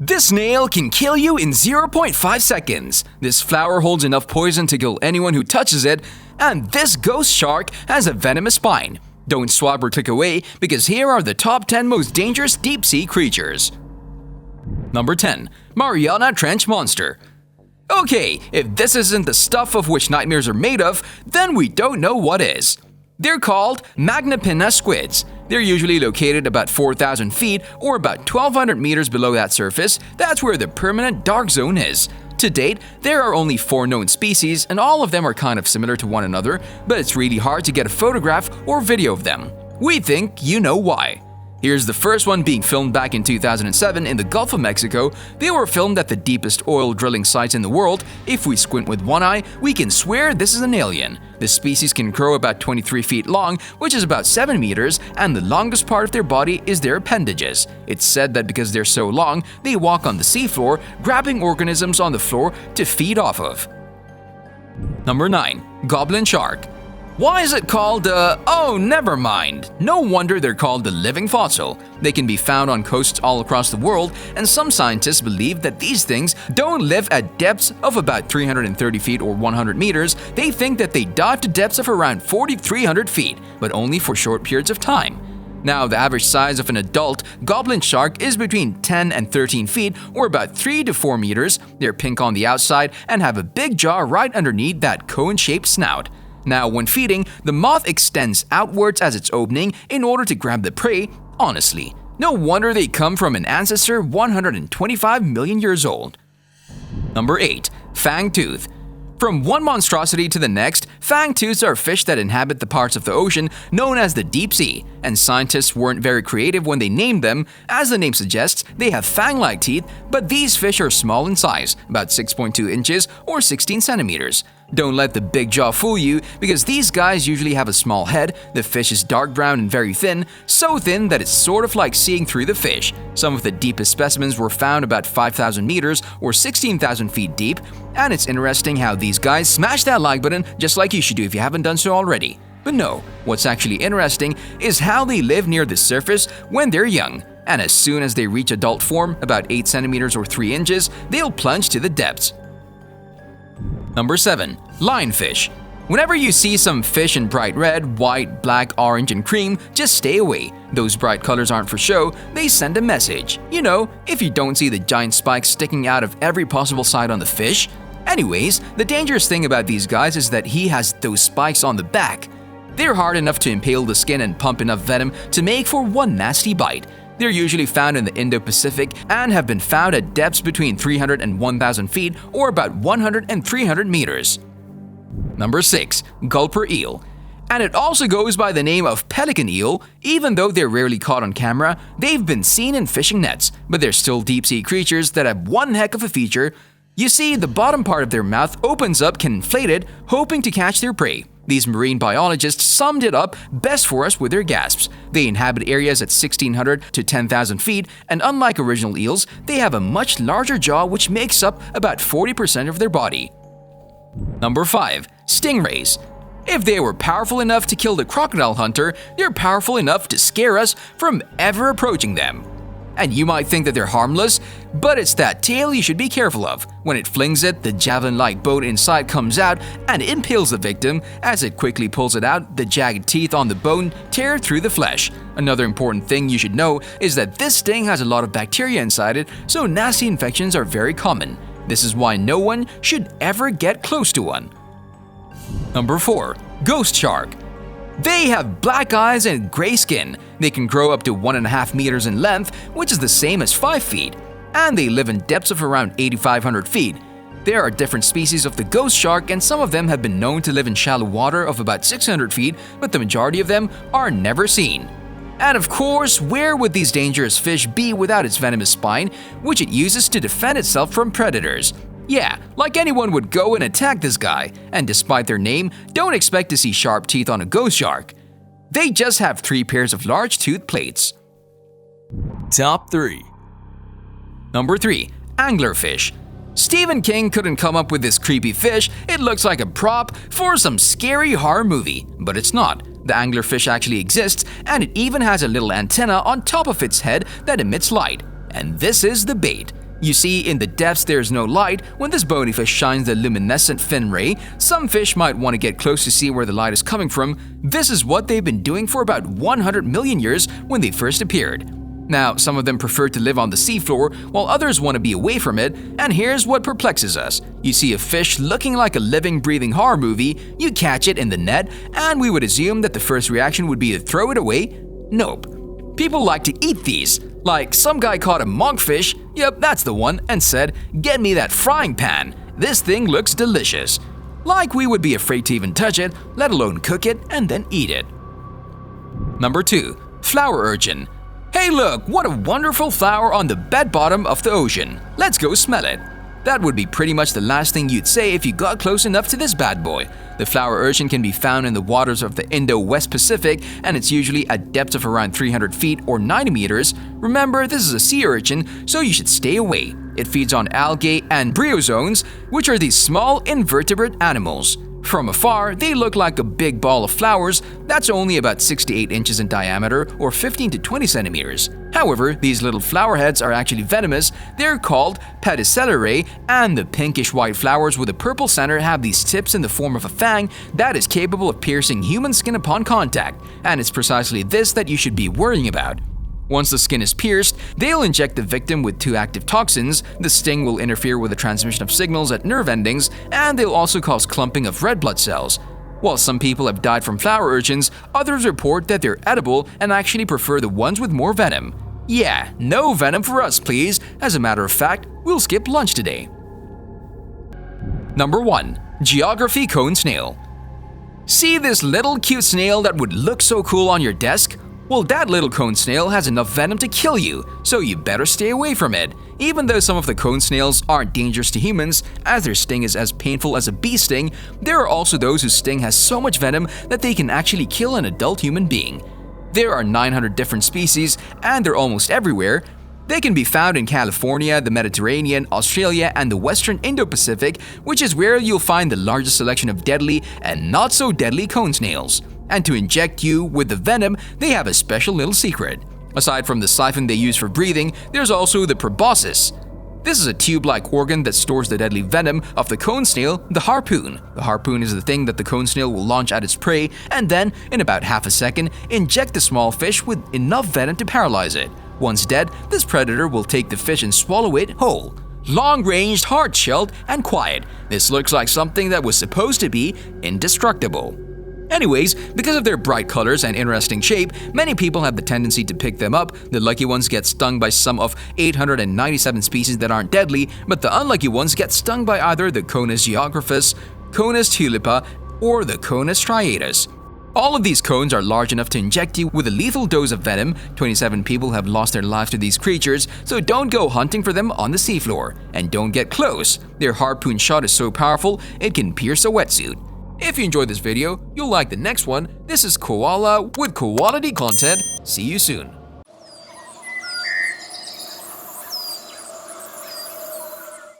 This snail can kill you in 0.5 seconds. This flower holds enough poison to kill anyone who touches it, and this ghost shark has a venomous spine. Don't swap or click away because here are the top 10 most dangerous deep-sea creatures. Number 10. Mariana Trench Monster. Okay, if this isn't the stuff of which nightmares are made of, then we don't know what is. They're called Magnapinna squids. They're usually located about 4,000 feet or about 1,200 meters below that surface. That's where the permanent dark zone is. To date, there are only 4 known species and all of them are kind of similar to one another, but it's really hard to get a photograph or video of them. We think you know why. Here's the first one being filmed back in 2007 in the Gulf of Mexico. They were filmed at the deepest oil drilling sites in the world. If we squint with one eye, we can swear this is an alien. This species can grow about 23 feet long, which is about 7 meters, and the longest part of their body is their appendages. It's said that because they're so long, they walk on the seafloor, grabbing organisms on the floor to feed off of. Number 9. Goblin Shark. Why is it called oh, never mind. No wonder they're called the living fossil. They can be found on coasts all across the world, and some scientists believe that these things don't live at depths of about 330 feet or 100 meters. They think that they dive to depths of around 4,300 feet, but only for short periods of time. Now, the average size of an adult goblin shark is between 10 and 13 feet or about 3 to 4 meters. They're pink on the outside and have a big jaw right underneath that cone-shaped snout. Now, when feeding, the moth extends outwards as its opening in order to grab the prey. Honestly, no wonder they come from an ancestor 125 million years old. Number 8. Fangtooth. From one monstrosity to the next, fangtooths are fish that inhabit the parts of the ocean known as the deep sea, and scientists weren't very creative when they named them. As the name suggests, they have fang-like teeth, but these fish are small in size, about 6.2 inches or 16 centimeters. Don't let the big jaw fool you, because these guys usually have a small head. The fish is dark brown and very thin, so thin that it's sort of like seeing through the fish. Some of the deepest specimens were found about 5,000 meters or 16,000 feet deep, and it's interesting how these guys smash that like button just like you should do if you haven't done so already. But no, what's actually interesting is how they live near the surface when they're young, and as soon as they reach adult form, about 8 centimeters or 3 inches, they'll plunge to the depths. Number 7. Lionfish. Whenever you see some fish in bright red, white, black, orange, and cream, just stay away. Those bright colors aren't for show, they send a message. You know, if you don't see the giant spikes sticking out of every possible side on the fish. Anyways, the dangerous thing about these guys is that he has those spikes on the back. They're hard enough to impale the skin and pump enough venom to make for one nasty bite. They're usually found in the Indo-Pacific and have been found at depths between 300 and 1,000 feet or about 100 and 300 meters. Number 6. Gulper Eel. And it also goes by the name of pelican eel. Even though they're rarely caught on camera, they've been seen in fishing nets, but they're still deep-sea creatures that have one heck of a feature. You see, the bottom part of their mouth opens up inflated, hoping to catch their prey. These marine biologists summed it up best for us with their gasps. They inhabit areas at 1,600 to 10,000 feet, and unlike original eels, they have a much larger jaw which makes up about 40% of their body. Number 5. Stingrays. If they were powerful enough to kill the crocodile hunter, they're powerful enough to scare us from ever approaching them. And you might think that they're harmless, but it's that tail you should be careful of. When it flings it, the javelin-like bone inside comes out and impales the victim. As it quickly pulls it out, the jagged teeth on the bone tear through the flesh. Another important thing you should know is that this sting has a lot of bacteria inside it, so nasty infections are very common. This is why no one should ever get close to one. Number 4. Ghost Shark. They have black eyes and gray skin. They can grow up to 1.5 meters in length, which is the same as 5 feet, and they live in depths of around 8,500 feet. There are different species of the ghost shark, and some of them have been known to live in shallow water of about 600 feet, but the majority of them are never seen. And of course, where would these dangerous fish be without its venomous spine, which it uses to defend itself from predators? Yeah, like anyone would go and attack this guy, and despite their name, don't expect to see sharp teeth on a ghost shark. They just have 3 pairs of large tooth plates. Top 3. Number 3. Anglerfish. Stephen King couldn't come up with this creepy fish. It looks like a prop for some scary horror movie, but it's not. The anglerfish actually exists, and it even has a little antenna on top of its head that emits light. And this is the bait. You see, in the depths there's no light. When this bony fish shines the luminescent fin ray, some fish might want to get close to see where the light is coming from. This is what they've been doing for about 100 million years when they first appeared. Now, some of them prefer to live on the seafloor, while others want to be away from it, and here's what perplexes us. You see a fish looking like a living, breathing horror movie, you catch it in the net, and we would assume that the first reaction would be to throw it away? Nope. People like to eat these. Like, some guy caught a monkfish, yep, that's the one, and said, "Get me that frying pan. This thing looks delicious." Like we would be afraid to even touch it, let alone cook it and then eat it. Number 2. Flower urchin. Hey look, what a wonderful flower on the bed bottom of the ocean. Let's go smell it. That would be pretty much the last thing you'd say if you got close enough to this bad boy. The flower urchin can be found in the waters of the Indo-West Pacific, and it's usually at depths of around 300 feet or 90 meters. Remember, this is a sea urchin, so you should stay away. It feeds on algae and bryozoans, which are these small invertebrate animals. From afar, they look like a big ball of flowers that's only about 6 to 8 inches in diameter or 15 to 20 centimeters. However, these little flower heads are actually venomous. They're called pedicellariae, and the pinkish-white flowers with a purple center have these tips in the form of a fang that is capable of piercing human skin upon contact, and it's precisely this that you should be worrying about. Once the skin is pierced, they'll inject the victim with 2 active toxins. The sting will interfere with the transmission of signals at nerve endings, and they'll also cause clumping of red blood cells. While some people have died from flower urchins, others report that they're edible and actually prefer the ones with more venom. Yeah, no venom for us, please. As a matter of fact, we'll skip lunch today. Number 1. Geography cone snail. See this little cute snail that would look so cool on your desk? Well, that little cone snail has enough venom to kill you, so you better stay away from it. Even though some of the cone snails aren't dangerous to humans, as their sting is as painful as a bee sting, there are also those whose sting has so much venom that they can actually kill an adult human being. There are 900 different species, and they're almost everywhere. They can be found in California, the Mediterranean, Australia, and the Western Indo-Pacific, which is where you'll find the largest selection of deadly and not so deadly cone snails. And to inject you with the venom, they have a special little secret. Aside from the siphon they use for breathing, there's also the proboscis. This is a tube-like organ that stores the deadly venom of the cone snail, the harpoon. The harpoon is the thing that the cone snail will launch at its prey and then, in about half a second, inject the small fish with enough venom to paralyze it. Once dead, this predator will take the fish and swallow it whole. Long-ranged, hard-shelled, and quiet. This looks like something that was supposed to be indestructible. Anyways, because of their bright colors and interesting shape, many people have the tendency to pick them up. The lucky ones get stung by some of 897 species that aren't deadly, but the unlucky ones get stung by either the Conus geographus, Conus tulipa, or the Conus striatus. All of these cones are large enough to inject you with a lethal dose of venom. 27 people have lost their lives to these creatures, so don't go hunting for them on the seafloor. And don't get close. Their harpoon shot is so powerful, it can pierce a wetsuit. If you enjoyed this video, you'll like the next one. This is Koala with Koality Content. See you soon.